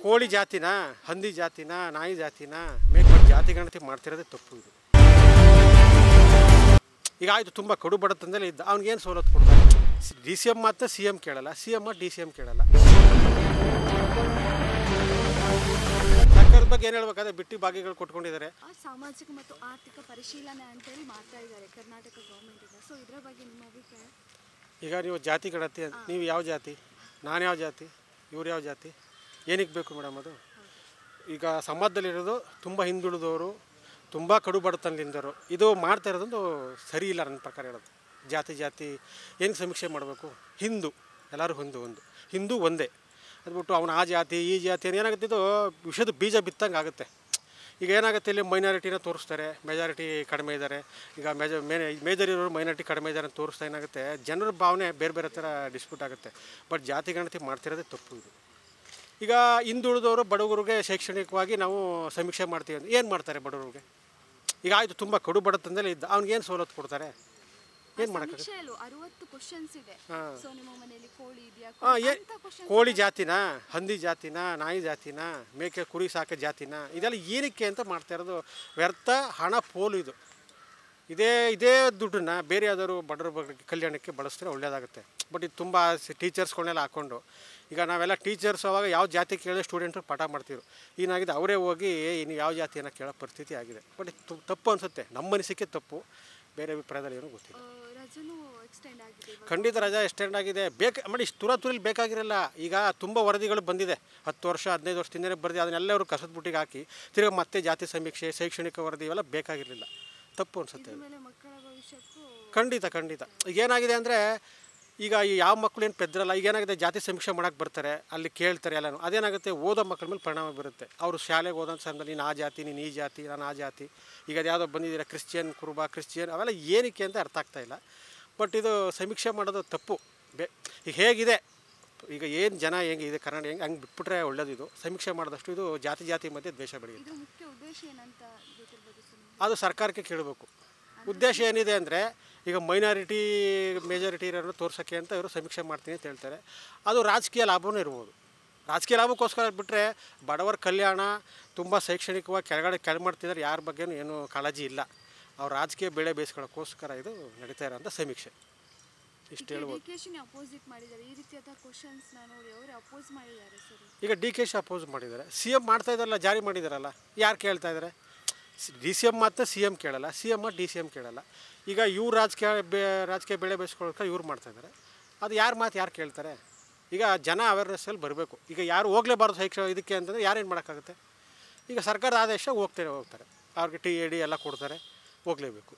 ಕೋಳಿ ಜಾತಿನ, ಹಂದಿ ಜಾತಿನ, ನಾಯಿ ಜಾತಿನ ಮೇಕೆ ಜಾತಿ ಗಣತಿ ಮಾಡ್ತಿರೋದೇ ತಪ್ಪು ಇದು. ಈಗ ಆಯಿತು, ತುಂಬ ಕಡು ಬಡತನದಲ್ಲಿ ಇದ್ದ ಅವ್ನಿಗೇನು ಸವಲತ್ತು ಕೊಡ್ತಾರೆ? ಡಿ ಸಿ ಎಮ್ ಮಾತ್ರ ಸಿ ಎಮ್ ಕೇಳಲ್ಲ, C M D C M ಕೇಳಲ್ಲ. ಸರ್ಕಾರದ ಬಗ್ಗೆ ಏನು ಹೇಳ್ಬೇಕಾದ್ರೆ ಬಿಟ್ಟಿ ಭಾಗ್ಯಗಳು ಕೊಟ್ಕೊಂಡಿದ್ದಾರೆ. ಸಾಮಾಜಿಕ ಮತ್ತು ಆರ್ಥಿಕ ಪರಿಶೀಲನೆ ಅಂತೇಳಿ ಮಾಡ್ತಾ ಇದ್ದಾರೆ ಕರ್ನಾಟಕ ಗೌರ್ಮೆಂಟ್. ಸೊ ಇದರ ಬಗ್ಗೆ ನಿಮ್ಮ ಅಭಿಪ್ರಾಯ? ಈಗ ನೀವು ಜಾತಿ ಗಣತಿ, ನೀವು ಯಾವ ಜಾತಿ, ನಾನು ಯಾವ ಜಾತಿ, ಇವ್ರು ಯಾವ ಜಾತಿ, ಏನಕ್ಕೆ ಬೇಕು ಮೇಡಮ್? ಅದು ಈಗ ಸಮಾಜದಲ್ಲಿರೋದು ತುಂಬ ಹಿಂದುಳಿದವರು, ತುಂಬ ಕಡು ಬಡತನದಿಂದವರು, ಇದು ಮಾಡ್ತಾ ಇರೋದೊಂದು ಸರಿ ಇಲ್ಲ ನನ್ನ ಪ್ರಕಾರ ಹೇಳೋದು. ಜಾತಿ ಏನಕ್ಕೆ ಸಮೀಕ್ಷೆ ಮಾಡಬೇಕು? ಹಿಂದೂ ಎಲ್ಲರೂ ಹಿಂದೂ ಒಂದೇ ಅದ್ಬಿಟ್ಟು ಅವನು ಆ ಜಾತಿ ಈ ಜಾತಿ ಏನಾಗುತ್ತೆ, ಇದು ವಿಷಯದ ಬೀಜ ಬಿತ್ತಂಗೆ ಆಗುತ್ತೆ. ಈಗ ಏನಾಗುತ್ತೆ, ಇಲ್ಲಿ ಮೈನಾರಿಟಿನ ತೋರಿಸ್ತಾರೆ, ಮೆಜಾರಿಟಿ ಕಡಿಮೆ ಇದ್ದಾರೆ. ಈಗ ಮೇಜರ್ ಇರೋರು ಮೈನಾರಿಟಿ ಕಡಿಮೆ ಇದ್ದಾರೆ ಅಂತ ತೋರಿಸ್ತಾ ಏನಾಗುತ್ತೆ, ಜನರ ಭಾವನೆ ಬೇರೆ ಬೇರೆ ಥರ ಡಿಸ್ಪ್ಯೂಟ್ ಆಗುತ್ತೆ. ಬಟ್ ಜಾತಿ ಗಣತಿ ಮಾಡ್ತಿರೋದೇ ತಪ್ಪು ಇದು. ಈಗ ಹಿಂದುಳಿದವರು ಬಡವರಿಗೆ ಶೈಕ್ಷಣಿಕವಾಗಿ ನಾವು ಸಮೀಕ್ಷೆ ಮಾಡ್ತೀವಿ ಅಂದರೆ ಏನು ಮಾಡ್ತಾರೆ ಬಡವರಿಗೆ? ಈಗ ಆಯಿತು, ತುಂಬ ಕಡು ಬಡತನದಲ್ಲಿ ಇದ್ದ ಅವ್ನಿಗೇನು ಸವಲತ್ತು ಕೊಡ್ತಾರೆ? ಏನು ಮಾಡೋಕ್ಕೆ? ಕೋಳಿ ಜಾತಿನ, ಹಂದಿ ಜಾತಿನ, ನಾಯಿ ಜಾತಿನ, ಮೇಕೆ ಕುರಿ ಸಾಕೋ ಜಾತಿನ, ಇದೆಲ್ಲ ಏನಕ್ಕೆ ಅಂತ ಮಾಡ್ತಾ ಇರೋದು ವ್ಯರ್ಥ ಹಣ ಪೋಲು ಇದು. ಇದೇ ದುಡ್ಡನ್ನು ಬೇರೆ ಯಾವ್ದಾದ್ರು ಬಡವ್ರ ಬಗ್ಗೆ ಕಲ್ಯಾಣಕ್ಕೆ ಬಳಸಿದ್ರೆ ಒಳ್ಳೆಯದಾಗುತ್ತೆ. ಬಟ್ ಇದು ತುಂಬ ಟೀಚರ್ಸ್ಗಳನ್ನೆಲ್ಲ ಹಾಕ್ಕೊಂಡು, ಈಗ ನಾವೆಲ್ಲ ಟೀಚರ್ಸ್ ಅವಾಗ ಯಾವ ಜಾತಿ ಕೇಳಿದ್ರೆ ಸ್ಟೂಡೆಂಟ್ರು ಪಾಠ ಮಾಡ್ತಿದ್ರು. ಏನಾಗಿದೆ, ಅವರೇ ಹೋಗಿ ಇನ್ನು ಯಾವ ಜಾತಿಯನ್ನು ಕೇಳೋ ಪರಿಸ್ಥಿತಿ ಆಗಿದೆ. ಬಟ್ ಇದು ತಪ್ಪು ಅನಿಸುತ್ತೆ, ನಮ್ಮ ಮನಸ್ಸಿಗೆ ತಪ್ಪು, ಬೇರೆ ಅಭಿಪ್ರಾಯದಲ್ಲಿ ಏನೂ ಗೊತ್ತಿಲ್ಲ. ಖಂಡಿತ ರಜಾ ಎಕ್ಸ್ಟೆಂಡ್ ಆಗಿದೆ. ಮಾಡಿ ಇಷ್ಟು ತುರಲ್ಲಿ ಬೇಕಾಗಿರಲ್ಲ. ಈಗ ತುಂಬ ವರದಿಗಳು ಬಂದಿದೆ, 10 ವರ್ಷ 15 ವರ್ಷದಿಂದಲೇ ಬರೆದಿ, ಅದನ್ನೆಲ್ಲ ಅವರು ಕಸದ ಬುಟ್ಟಿಗೆ ಹಾಕಿ ತಿರ್ಗಿ ಮತ್ತೆ ಜಾತಿ ಸಮೀಕ್ಷೆ, ಶೈಕ್ಷಣಿಕ ವರದಿ ಇವೆಲ್ಲ ಬೇಕಾಗಿರಲಿಲ್ಲ. ತಪ್ಪು ಅನಿಸುತ್ತೆ. ಖಂಡಿತ ಈಗ ಏನಾಗಿದೆ ಅಂದರೆ, ಈಗ ಯಾವ ಮಕ್ಕಳು ಏನು ಪೆದ್ರಲ್ಲ, ಈಗ ಏನಾಗಿದೆ, ಜಾತಿ ಸಮೀಕ್ಷೆ ಮಾಡೋಕ್ಕೆ ಬರ್ತಾರೆ, ಅಲ್ಲಿ ಕೇಳ್ತಾರೆ ಎಲ್ಲನೂ. ಅದೇನಾಗುತ್ತೆ, ಓದೋ ಮಕ್ಕಳ ಮೇಲೆ ಪರಿಣಾಮ ಬರುತ್ತೆ. ಅವರು ಶಾಲೆಗೆ ಓದೋ ಸಮಯದಲ್ಲಿ ನೀನು ಆ ಜಾತಿ, ನೀನು ಈ ಜಾತಿ, ನಾನು ಆ ಜಾತಿ, ಈಗ ಅದು ಯಾವುದೋ ಬಂದಿದ್ದೀರಾ ಕ್ರಿಶ್ಚಿಯನ್, ಕುರುಬ ಕ್ರಿಶ್ಚಿಯನ್, ಅವೆಲ್ಲ ಏನಕ್ಕೆ ಅಂತ ಅರ್ಥ ಆಗ್ತಾಯಿಲ್ಲ. ಬಟ್ ಇದು ಸಮೀಕ್ಷೆ ಮಾಡೋದು ತಪ್ಪು. ಈಗ ಹೇಗಿದೆ, ಈಗ ಏನು ಜನ ಹೆಂಗಿದೆ ಕನ್ನಡ ಹಂಗೆ ಬಿಟ್ಬಿಟ್ರೆ ಒಳ್ಳೇದು. ಇದು ಸಮೀಕ್ಷೆ ಮಾಡಿದಷ್ಟು ಇದು ಜಾತಿ ಮಧ್ಯೆ ದ್ವೇಷ ಬೆಳೆಯುತ್ತೆ. ಅದು ಸರ್ಕಾರಕ್ಕೆ ಕೇಳಬೇಕು. ಉದ್ದೇಶ ಏನಿದೆ ಅಂದರೆ, ಈಗ ಮೈನಾರಿಟಿ ಮೆಜಾರಿಟಿ ಇರೋರು ತೋರ್ಸೋಕ್ಕೆ ಅಂತ ಇವರು ಸಮೀಕ್ಷೆ ಮಾಡ್ತೀನಿ ಅಂತ ಹೇಳ್ತಾರೆ. ಅದು ರಾಜಕೀಯ ಲಾಭವೂ ಇರ್ಬೋದು. ರಾಜಕೀಯ ಲಾಭಕ್ಕೋಸ್ಕರ ಬಿಟ್ಟರೆ ಬಡವರ ಕಲ್ಯಾಣ, ತುಂಬ ಶೈಕ್ಷಣಿಕವಾಗಿ ಕೆಳ ಮಾಡ್ತಿದ್ದಾರೆ, ಯಾರ ಬಗ್ಗೆನೂ ಏನೂ ಕಾಳಜಿ ಇಲ್ಲ. ಅವ್ರ ರಾಜಕೀಯ ಬೆಳೆ ಬೇಯಿಸ್ಕೊಳ್ಳೋಕ್ಕೋಸ್ಕರ ಇದು ನಡೀತಾ ಇರೋಂಥ ಸಮೀಕ್ಷೆ. ಇಷ್ಟು ಹೇಳ್ಬೋದು. ಈಗ ಡಿ ಕೆ ಶಿ ಅಪೋಸ್ ಮಾಡಿದ್ದಾರೆ, ಸಿ ಎಮ್ ಮಾಡ್ತಾ ಇದ್ದಾರಲ್ಲ, ಜಾರಿ ಮಾಡಿದಾರಲ್ಲ, ಯಾರು ಕೇಳ್ತಾ ಇದ್ದಾರೆ? ಡಿ ಸಿ ಎಮ್ ಮಾತ್ರ ಸಿ ಎಮ್ ಕೇಳಲ್ಲ, C M D C M ಕೇಳಲ್ಲ. ಈಗ ಇವ್ರು ರಾಜಕೀಯ ಬೆಳೆ ಬೇಯಿಸ್ಕೊಳ್ಳೋಕೆ ಇವ್ರು ಮಾಡ್ತಾಯಿದ್ದಾರೆ. ಅದು ಯಾರು ಮಾತು ಯಾರು ಕೇಳ್ತಾರೆ? ಈಗ ಜನ ಅವೇರ್ನೆಸ್ಸಲ್ಲಿ ಬರಬೇಕು. ಈಗ ಯಾರು ಹೋಗಲೇಬಾರ್ದು ಇದಕ್ಕೆ ಅಂತಂದರೆ ಯಾರೇನು ಮಾಡೋಕ್ಕಾಗುತ್ತೆ? ಈಗ ಸರ್ಕಾರದ ಆದೇಶ ಹೋಗ್ತಾರೆ, ಅವ್ರಿಗೆ ಟಿ ಎ ಡಿ ಎಲ್ಲ ಕೊಡ್ತಾರೆ, ಹೋಗಲೇಬೇಕು.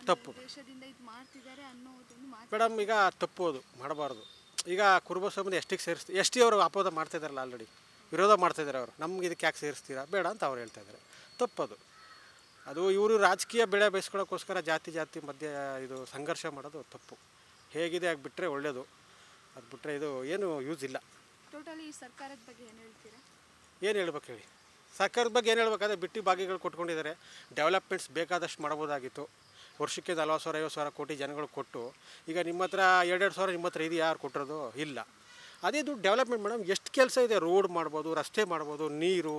ತಪ್ಪು ಮೇಡಮ್, ಈಗ ತಪ್ಪು, ಅದು ಮಾಡಬಾರ್ದು. ಈಗ ಕುರುಬ ಸಮುದಾಯ ಎಷ್ಟಿಗೆ ಸೇರಿಸ್ತೀವಿ, ಎಸ್ ಟಿ ಅವರು ಅಪೋದ ಮಾಡ್ತಾಯಿದ್ದಾರಲ್ಲ, ಆಲ್ರೆಡಿ ವಿರೋಧ ಮಾಡ್ತಾಯಿದ್ದಾರೆ ಅವರು. ನಮ್ಗೆ ಇದಕ್ಕೆ ಯಾಕೆ ಸೇರಿಸ್ತೀರಾ, ಬೇಡ ಅಂತ ಅವ್ರು ಹೇಳ್ತಾಯಿದ್ದಾರೆ. ತಪ್ಪದು. ಅದು ಇವರು ರಾಜಕೀಯ ಬೆಳೆ ಬೇಯಿಸ್ಕೊಳ್ಳೋಕ್ಕೋಸ್ಕರ ಜಾತಿ ಮಧ್ಯೆ ಇದು ಸಂಘರ್ಷ ಮಾಡೋದು ತಪ್ಪು. ಹೇಗಿದೆ ಆಗಿಬಿಟ್ರೆ ಒಳ್ಳೆಯದು, ಅದು ಬಿಟ್ಟರೆ ಇದು ಏನು ಯೂಸ್ ಇಲ್ಲ. ಟೋಟಲಿ ಸರ್ಕಾರದ ಬಗ್ಗೆ ಏನು ಹೇಳ್ತೀರಾ? ಏನು ಹೇಳ್ಬೇಕು ಹೇಳಿ? ಸರ್ಕಾರದ ಬಗ್ಗೆ ಏನು ಹೇಳ್ಬೇಕಾದ್ರೆ ಬಿಟ್ಟಿ ಭಾಗ್ಯಗಳು ಕೊಟ್ಕೊಂಡಿದ್ದಾರೆ. ಡೆವಲಪ್ಮೆಂಟ್ಸ್ ಬೇಕಾದಷ್ಟು ಮಾಡ್ಬೋದಾಗಿತ್ತು. ವರ್ಷಕ್ಕೆ 40,000-50,000 ಕೋಟಿ ಜನಗಳು ಕೊಟ್ಟು, ಈಗ ನಿಮ್ಮ ಹತ್ರ 2,000 ಸಾವಿರ ನಿಮ್ಮ ಹತ್ರ ಇದು ಯಾರು ಕೊಟ್ಟಿರೋದು? ಇಲ್ಲ. ಅದೇ ದುಡ್ಡು ಡೆವಲಪ್ಮೆಂಟ್ ಮೇಡಮ್, ಎಷ್ಟು ಕೆಲಸ ಇದೆ. ರೋಡ್ ಮಾಡ್ಬೋದು, ರಸ್ತೆ ಮಾಡ್ಬೋದು, ನೀರು,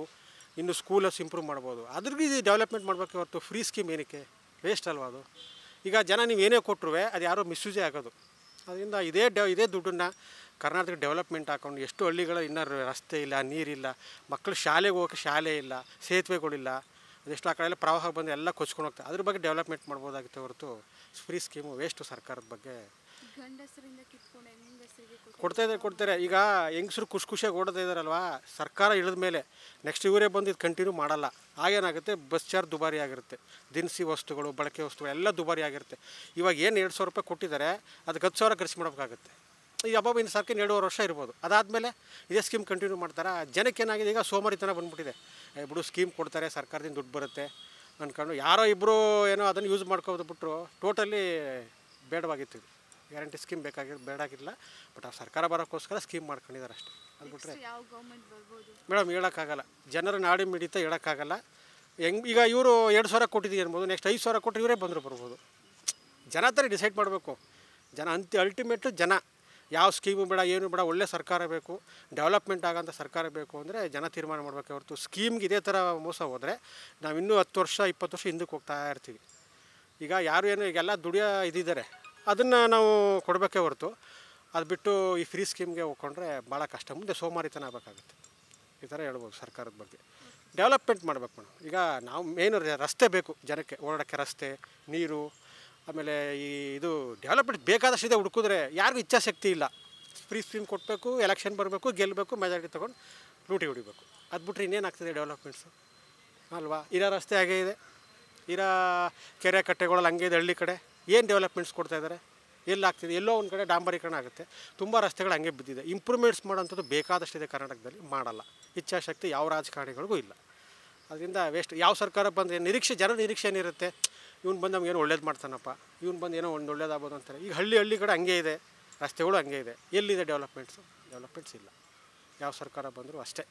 ಇನ್ನು ಸ್ಕೂಲಸ್ ಇಂಪ್ರೂವ್ ಮಾಡ್ಬೋದು. ಅದ್ರಿಗೆ ಇದು ಡೆವಲಪ್ಮೆಂಟ್ ಮಾಡಬೇಕು ಹೊರತು ಫ್ರೀ ಸ್ಕೀಮ್ ಏನಕ್ಕೆ? ವೇಸ್ಟ್ ಅಲ್ವಾ ಅದು? ಈಗ ಜನ ನೀವು ಏನೇ ಕೊಟ್ಟರು ಅದು ಯಾರೋ ಮಿಸ್ಯೂಸೇ ಆಗೋದು. ಅದರಿಂದ ಇದೇ ದುಡ್ಡನ್ನು ಕರ್ನಾಟಕ ಡೆವಲಪ್ಮೆಂಟ್ ಹಾಕೊಂಡು ಎಷ್ಟು ಹಳ್ಳಿಗಳು ಇನ್ನೂ ರಸ್ತೆ ಇಲ್ಲ, ನೀರಿಲ್ಲ, ಮಕ್ಕಳು ಶಾಲೆಗೆ ಹೋಗೋಕ್ಕೆ ಶಾಲೆ ಇಲ್ಲ, ಸೇತುವೆಗಳಿಲ್ಲ, ಅದೆಷ್ಟು ಆ ಕಡೆ ಎಲ್ಲ ಪ್ರವಾಹ ಬಂದು ಎಲ್ಲ ಕೊಚ್ಕೊಂಡು ಹೋಗ್ತಾರೆ. ಅದ್ರ ಬಗ್ಗೆ ಡೆವಲಪ್ಮೆಂಟ್ ಮಾಡ್ಬೋದಾಗುತ್ತೆ ಹೊರತು ಫ್ರೀ ಸ್ಕೀಮು ವೇಸ್ಟು. ಸರ್ಕಾರದ ಬಗ್ಗೆ ಕೊಡ್ತಾರೆ. ಈಗ ಹೆಂಗಸರು ಖುಷಿಯಾಗಿ ಓಡೋದೇ ಇದ್ದಾರಲ್ವ, ಸರ್ಕಾರ ಇಳಿದ ಮೇಲೆ ನೆಕ್ಸ್ಟ್ ಇವರೇ ಬಂದು ಇದು ಕಂಟಿನ್ಯೂ ಮಾಡಲ್ಲ. ಆಗೇನಾಗುತ್ತೆ, ಬಸ್ ಚಾರ್ಜ್ ದುಬಾರಿ ಆಗಿರುತ್ತೆ, ದಿನಸಿ ವಸ್ತುಗಳು, ಬಳಕೆ ವಸ್ತುಗಳು ಎಲ್ಲ ದುಬಾರಿ ಆಗಿರುತ್ತೆ. ಇವಾಗ ಏನು 2,000 ರೂಪಾಯಿ ಕೊಟ್ಟಿದ್ದಾರೆ, ಅದಕ್ಕೆ 10,000 ಖರ್ಚು ಮಾಡಬೇಕಾಗುತ್ತೆ. ಈ ಹಬ್ಬ ಇನ್ನು ಸರ್ಕಾರ 2.5 ವರ್ಷ ಇರ್ಬೋದು. ಅದಾದಮೇಲೆ ಇದೇ ಸ್ಕೀಮ್ ಕಂಟಿನ್ಯೂ ಮಾಡ್ತಾರೆ. ಜನಕ್ಕೆ ಏನಾಗಿದೆ, ಈಗ ಸೋಮಾರಿತನ ಬಂದುಬಿಟ್ಟಿದೆ. ಬಿಡು ಸ್ಕೀಮ್ ಕೊಡ್ತಾರೆ, ಸರ್ಕಾರದಿಂದ ದುಡ್ಡು ಬರುತ್ತೆ ಅಂದ್ಕೊಂಡು ಯಾರೋ ಇಬ್ಬರು ಏನೋ ಅದನ್ನು ಯೂಸ್ ಮಾಡ್ಕೊಬಿಟ್ರು. ಟೋಟಲಿ ಬೇಡವಾಗಿತ್ತು ಇದು. Guarantee scheme ಬೇಡಾಗಿಲ್ಲ. ಬಟ್ ಆ ಸರ್ಕಾರ ಬರೋಕ್ಕೋಸ್ಕರ ಸ್ಕೀಮ್ ಮಾಡ್ಕೊಂಡಿದ್ದಾರೆ ಅಷ್ಟೇ. ಅದು ಬಿಟ್ಟರೆ ಮೇಡಮ್ ಹೇಳೋಕ್ಕಾಗಲ್ಲ. ಜನರ ನಾಡಿ ಮಿಡಿತ ಹೇಳೋಕ್ಕಾಗಲ್ಲ. ಈಗ ಇವರು 2,000 ಕೊಟ್ಟಿದ್ದೀವಿ ಅನ್ಬೋದು, ನೆಕ್ಸ್ಟ್ 5,000 ಕೊಟ್ಟರೆ ಇವರೇ ಬರ್ಬೋದು. ಜನ ಥರ ಡಿಸೈಡ್ ಮಾಡಬೇಕು. ಜನ ಅಲ್ಟಿಮೇಟು ಜನ ಯಾವ ಸ್ಕೀಮು ಬೇಡ, ಏನು ಬೇಡ, ಒಳ್ಳೆ ಸರ್ಕಾರ ಬೇಕು, ಡೆವಲಪ್ಮೆಂಟ್ ಆಗೋಂಥ ಸರ್ಕಾರ ಬೇಕು ಅಂದರೆ ಜನ ತೀರ್ಮಾನ ಮಾಡಬೇಕೆ ಹೊರತು ಸ್ಕೀಮ್ಗೆ ಇದೇ ಥರ ಮೋಸ ಹೋದರೆ ನಾವು ಇನ್ನೂ 10 ವರ್ಷ 20 ವರ್ಷ ಹಿಂದಕ್ಕೆ ಹೋಗ್ತಾ ಇರ್ತೀವಿ. ಈಗ ಯಾರು ಏನು ಈಗೆಲ್ಲ ದುಡಿಯೋ ಇದಿದ್ದಾರೆ ಅದನ್ನು ನಾವು ಕೊಡಬೇಕೇ ಹೊರತು ಅದು ಬಿಟ್ಟು ಈ ಫ್ರೀ ಸ್ಕೀಮ್ಗೆ ಹೋಗ್ಕೊಂಡ್ರೆ ಭಾಳ ಕಷ್ಟ, ಮುಂದೆ ಸೋಮಾರಿತನ ಆಗಬೇಕಾಗುತ್ತೆ. ಈ ಥರ ಹೇಳ್ಬೋದು ಸರ್ಕಾರದ ಬಗ್ಗೆ. ಡೆವಲಪ್ಮೆಂಟ್ ಮಾಡ್ಬೇಕು ಮೇಡಮ್. ಈಗ ನಾವು ಮೇನು ರಸ್ತೆ ಬೇಕು ಜನಕ್ಕೆ ಓಡಾಡೋಕ್ಕೆ, ರಸ್ತೆ, ನೀರು, ಆಮೇಲೆ ಇದು ಡೆವಲಪ್ಮೆಂಟ್ ಬೇಕಾದಷ್ಟಿದೆ. ಹುಡುಕಿದ್ರೆ ಯಾರಿಗೂ ಇಚ್ಛಾಶಕ್ತಿ ಇಲ್ಲ. ಫ್ರೀ ಸ್ಕೀಮ್ ಕೊಡಬೇಕು, ಎಲೆಕ್ಷನ್ ಬರಬೇಕು, ಗೆಲ್ಲಬೇಕು, ಮೆಜಾರಿಟಿ ತೊಗೊಂಡು ಲೂಟಿ ಹೊಡಿಬೇಕು. ಅದು ಬಿಟ್ಟರೆ ಇನ್ನೇನಾಗ್ತದೆ ಡೆವಲಪ್ಮೆಂಟ್ಸು ಅಲ್ವಾ? ಇರೋ ರಸ್ತೆ ಹಾಗೇ ಇದೆ, ಇರೋ ಕೆರೆ ಕಟ್ಟೆಗಳಲ್ಲಿ ಹಂಗೆ ಇದೆ. ಹಳ್ಳಿ ಕಡೆ ಏನು ಡೆವಲಪ್ಮೆಂಟ್ಸ್ ಕೊಡ್ತಾಯಿದ್ದಾರೆ? ಎಲ್ಲಾಗ್ತಿದೆ? ಎಲ್ಲೋ ಒಂದು ಕಡೆ ಡಾಂಬರೀಕರಣ ಆಗುತ್ತೆ, ತುಂಬ ರಸ್ತೆಗಳು ಹಂಗೆ ಬಿದ್ದಿದೆ. ಇಂಪ್ರೂವ್ಮೆಂಟ್ಸ್ ಮಾಡೋಂಥದ್ದು ಬೇಕಾದಷ್ಟಿದೆ ಕರ್ನಾಟಕದಲ್ಲಿ, ಮಾಡಲ್ಲ. ಇಚ್ಛಾಶಕ್ತಿ ಯಾವ ರಾಜಕಾರಣಿಗಳಿಗೂ ಇಲ್ಲ. ಅದರಿಂದ ವೇಸ್ಟ್. ಯಾವ ಸರ್ಕಾರ ಬಂದರೆ ನಿರೀಕ್ಷೆ, ಜನರ ನಿರೀಕ್ಷೆ ಏನಿರುತ್ತೆ, ಇವ್ನು ಬಂದು ನಮ್ಗೆ ಏನೋ ಒಳ್ಳೇದು ಮಾಡ್ತಾನಪ್ಪ, ಇವ್ನು ಬಂದು ಏನೋ ಒಂದು ಒಳ್ಳೇದಾಗ್ಬೋದು ಅಂತಾರೆ. ಈಗ ಹಳ್ಳಿ ಕಡೆ ಹಂಗೆ ಇದೆ, ರಸ್ತೆಗಳು ಹಂಗೆ ಇದೆ. ಎಲ್ಲಿದೆ ಡೆವಲಪ್ಮೆಂಟ್ಸ್ ಇಲ್ಲ. ಯಾವ ಸರ್ಕಾರ ಬಂದರೂ ಅಷ್ಟೇ.